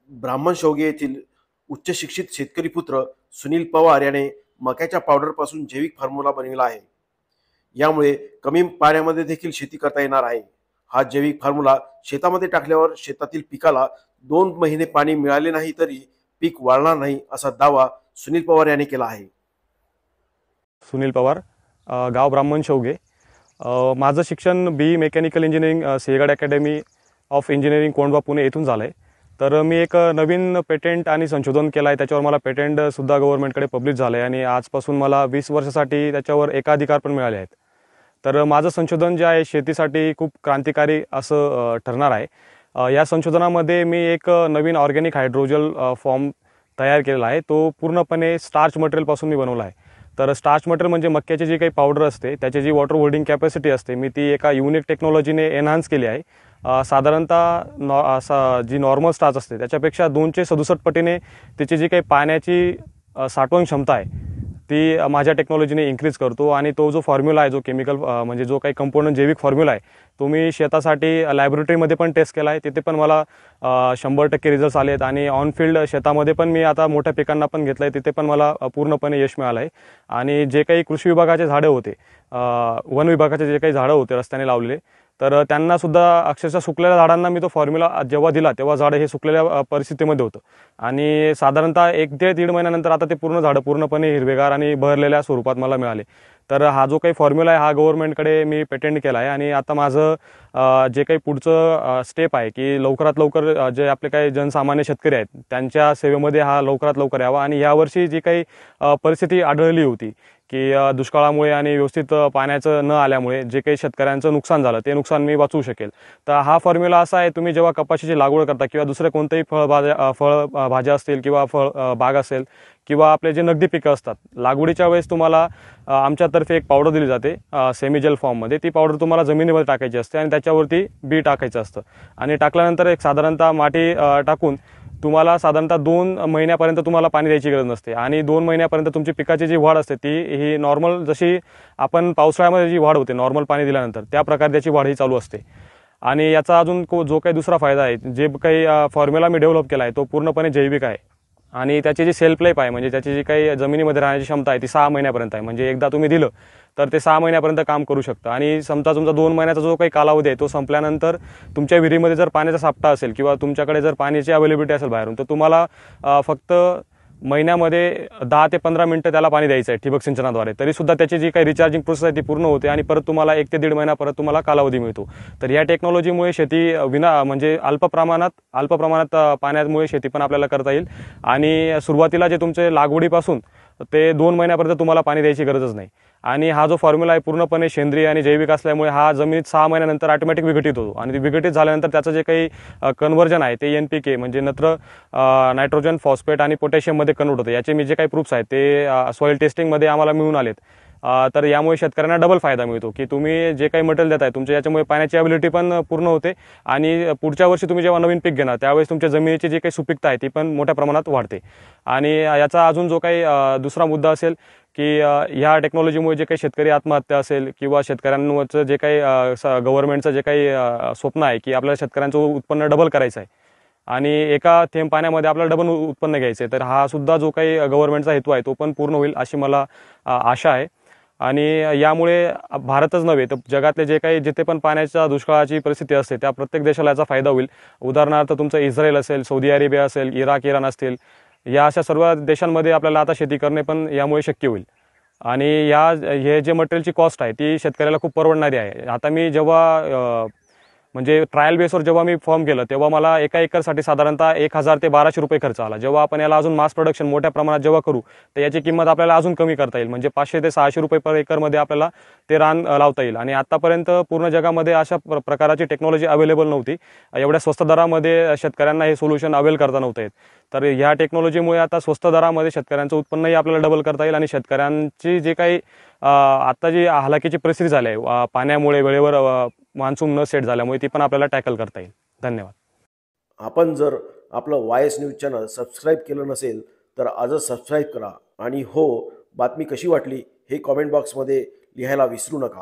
ब्राह्मण शेवगे येथील उच्च शिक्षित शेतकरी पुत्र सुनील पवार याने मक्याच्या पावडरपासून जैविक फॉर्म्युला बनविला आहे। यामुळे कमी पाण्यामध्ये देखील शेती करता येणार आहे। हा जैविक फॉर्म्युला शेतामध्ये टाकल्यावर शेतातील पिकाला 2 महिने पाणी मिळाले नाही तरी पीक वाळणार नाही असा दावा सुनील पवार यांनी केला आहे। सुनील पवार, गाव ब्राह्मण शेवगे। माझं शिक्षण B mechanical engineering Sinhagad academy of engineering Kondhwa Pune येथून झालं आहे। तर मी एक नवीन पेटेंट आणि संशोधन केलं आहे। त्याच्यावर मला पेटेंटसुद्धा गव्हर्नमेंटकडे पब्लिश झालं आहे आणि आजपासून मला 20 वर्षासाठी त्याच्यावर एकाधिकार पण मिळाले आहेत। तर माझं संशोधन जे आहे शेतीसाठी खूप क्रांतिकारी असं ठरणार आहे। या संशोधनामध्ये मी एक नवीन ऑर्गॅनिक हायड्रोजल फॉर्म तयार केलेला आहे। तो पूर्णपणे स्टार्च मटेरियलपासून मी बनवला आहे। तर स्टार्च मटेरियल म्हणजे मक्याची जी काही पावडर असते त्याची जी वॉटर होल्डिंग कॅपॅसिटी असते मी ती एका युनिक टेक्नॉलॉजीने एनहान्स केली आहे। साधारणतः जी नॉर्मल स्टार्च असते त्याच्यापेक्षा 267 पटीने त्याची जी काही पाण्याची साठवण क्षमता आहे ती माझ्या टेक्नॉलॉजीने इन्क्रीज करतो। आणि तो जो फॉर्म्युला आहे, जो केमिकल म्हणजे जो काही कंपोनंट जैविक फॉर्म्युला आहे, तो मी शेतासाठी लॅबोरेटरीमध्ये पण टेस्ट केला आहे। तिथे पण मला 100% रिझल्ट्स आले आहेत आणि ऑन फील्ड शेतामध्ये पण मी आता मोठ्या पिकांना पण घेतलं आहे, तिथे पण मला पूर्णपणे यश मिळालं आहे। आणि जे काही कृषी विभागाचे झाडं होते, वन विभागाचे जे काही झाडं होते रस्त्याने लावलेले, तर त्यांनासुद्धा अक्षरशः सुकलेल्या झाडांना मी तो फॉर्म्युला जेव्हा दिला तेव्हा झाडं हे सुकलेल्या परिस्थितीमध्ये होतं आणि साधारणतः 1 ते 1.5 महिन्यानंतर आता ते पूर्ण झाडं पूर्णपणे हिरवेगार आणि बहरलेल्या स्वरूपात मला मिळाले। तर हा जो काही फॉर्म्युला आहे हा गव्हर्नमेंटकडे मी पेटेंट केला आहे आणि आता माझं जे काही पुढचं स्टेप आहे की लवकरात लवकर जे आपले काही जनसामान्य शेतकरी आहेत त्यांच्या सेवेमध्ये हा लवकरात लवकर यावा। आणि यावर्षी जी काही परिस्थिती आढळली होती की दुष्काळामुळे आणि व्यवस्थित पाण्याचं न आल्यामुळे जे काही शेतकऱ्यांचं नुकसान झालं ते नुकसान मी वाचवू शकेल। तर हा फॉर्म्युला असा आहे, तुम्ही जेव्हा कपाशीची लागवड करता किंवा दुसरे कोणतेही फळभाज्या असतील किंवा बाग असेल किंवा आपले जे नगदी पिकं असतात, लागवडीच्या वेळेस तुम्हाला आमच्यातर्फे एक पावडर दिली जाते सेमीजेल फॉर्ममध्ये। ती पावडर तुम्हाला जमिनीमध्ये टाकायची असते आणि त्याच्यावरती बी टाकायचं असतं आणि टाकल्यानंतर एक साधारणतः माती टाकून तुम्हाला साधारणतः 2 महिन्यापर्यंत तुम्हाला पाणी द्यायची गरज नसते आणि 2 महिन्यापर्यंत तुमची पिकाची जी वाढ असते ती ही नॉर्मल जशी आपण पावसाळ्यामध्ये जी वाढ होते नॉर्मल पाणी दिल्यानंतर त्या प्रकारे त्याची वाढ ही चालू असते। आणि याचा अजून जो काही दुसरा फायदा आहे, जे काही फॉर्म्युला मी डेव्हलप केला आहे तो पूर्णपणे जैविक आहे आणि त्याची जी सेल्फ लाईफ आहे म्हणजे त्याची जी काही जमिनीमध्ये राहण्याची क्षमता आहे ती 6 महिन्यापर्यंत आहे। म्हणजे एकदा तुम्ही दिलं तर ते 6 महिन्यापर्यंत काम करू शकतं आणि समजा तुमचा 2 महिन्याचा जो काही कालावधी आहे तो संपल्यानंतर तुमच्या विहिरीमध्ये जर पाण्याचा सापटा असेल किंवा तुमच्याकडे जर पाण्याची अवेलेबिलिटी असेल बाहेरून, तर तुम्हाला फक्त महिन्यामध्ये 10 ते 15 मिनिटं त्याला पाणी द्यायचं आहे ठिबक सिंचनाद्वारे, तरीसुद्धा त्याची जी काही रिचार्जिंग प्रोसेस आहे ती पूर्ण होते आणि परत तुम्हाला 1 ते 1.5 महिना परत तुम्हाला कालावधी मिळतो। तर या टेक्नॉलॉजीमुळे शेती म्हणजे अल्प प्रमाणात पाण्यामुळे शेती पण आपल्याला करता येईल आणि सुरुवातीला जे तुमचे लागवडीपासून ते 2 महिन्यापर्यंत तुम्हाला पाणी द्यायची गरजच नाही। आणि हा जो फॉर्म्युला आहे पूर्णपणे सेंद्रिय आणि जैविक असल्यामुळे हा जमिनीत 6 महिन्यानंतर ऑटोमॅटिक विघटित होतो आणि विघटित झाल्यानंतर त्याचं जे काही कन्व्हर्जन आहे ते NPK म्हणजे नत्र, नायट्रोजन, फॉस्फेट आणि पोटॅशियममध्ये कन्व्हर्ट होतं। याचे मी जे काही प्रूफ्स आहेत ते सॉईल टेस्टिंगमध्ये आम्हाला मिळून आलेत। तर यामुळे शेतकऱ्यांना डबल फायदा मिळतो की तुम्ही जे काही मटेरियल देताय तुमच्या याच्यामुळे पाण्याची अवेलेबिलिटी पण पूर्ण होते आणि पुढच्या वर्षी तुम्ही जेव्हा नवीन पीक घेणार त्यावेळेस तुमच्या जमिनीची जी काही सुपीकता आहे ती पण मोठ्या प्रमाणात वाढते। आणि याचा अजून जो काही दुसरा मुद्दा असेल की ह्या टेक्नॉलॉजीमुळे जे काही शेतकरी आत्महत्या असेल किंवा शेतकऱ्यांवरचं जे काही गव्हर्नमेंटचं जे काही स्वप्न आहे की आपल्याला शेतकऱ्यांचं उत्पन्न डबल करायचं आहे आणि एका थेंब पाण्यामध्ये आपल्याला डबल उत्पन्न घ्यायचं आहे, तर हा सुद्धा जो काही गव्हर्नमेंटचा हेतू आहे तो पण पूर्ण होईल अशी मला आशा आहे। आणि यामुळे भारतच नव्हे तर जगातले जे काही जिथे पण पाण्याच्या दुष्काळाची परिस्थिती असते त्या प्रत्येक देशाला याचा फायदा होईल। उदाहरणार्थ तुमचं इस्रायल असेल, सौदी अरेबिया असेल, इराण असतील, या अशा सर्व देशांमध्ये आपल्याला आता शेती करणे पण यामुळे शक्य होईल। आणि हे जे मटेरियलची कॉस्ट आहे ती शेतकऱ्याला खूप परवडणारी आहे। आता मी जेव्हा म्हणजे ट्रायल बेसवर जेव्हा मी फॉर्म केलं तेव्हा मला एका एकरसाठी साधारणतः 1000 ते 1200 रुपये खर्च आला। जेव्हा आपण याला अजून मास प्रोडक्शन मोठ्या प्रमाणात जेव्हा करू तर याची किंमत आपल्याला अजून कमी करता येईल, म्हणजे 500 ते 600 रुपये पर एकरमध्ये आपल्याला ते रान लावता येईल। आणि आतापर्यंत पूर्ण जगामध्ये अशा प्रकारची टेक्नॉलॉजी अवेलेबल नव्हती, एवढ्या स्वस्त दरामध्ये शेतकऱ्यांना हे सोल्युशन अवेल करता नव्हतं येत। तर ह्या टेक्नॉलॉजीमुळे आता स्वस्त दरामध्ये शेतकऱ्यांचं उत्पन्नही आपल्याला डबल करता येईल आणि शेतकऱ्यांची जे काही आता जी हालाकीची परिस्थिती झाली आहे पाण्यामुळे वेळेवर मान्सून न सेट झाल्यामुळे ती पण आपल्याला टॅकल करता येईल। धन्यवाद। आपण जर आपलं YS न्यूज चॅनल सबस्क्राईब केलं नसेल तर आजच सबस्क्राईब करा आणि हो, बातमी कशी वाटली हे कॉमेंट बॉक्समध्ये लिहायला विसरू नका।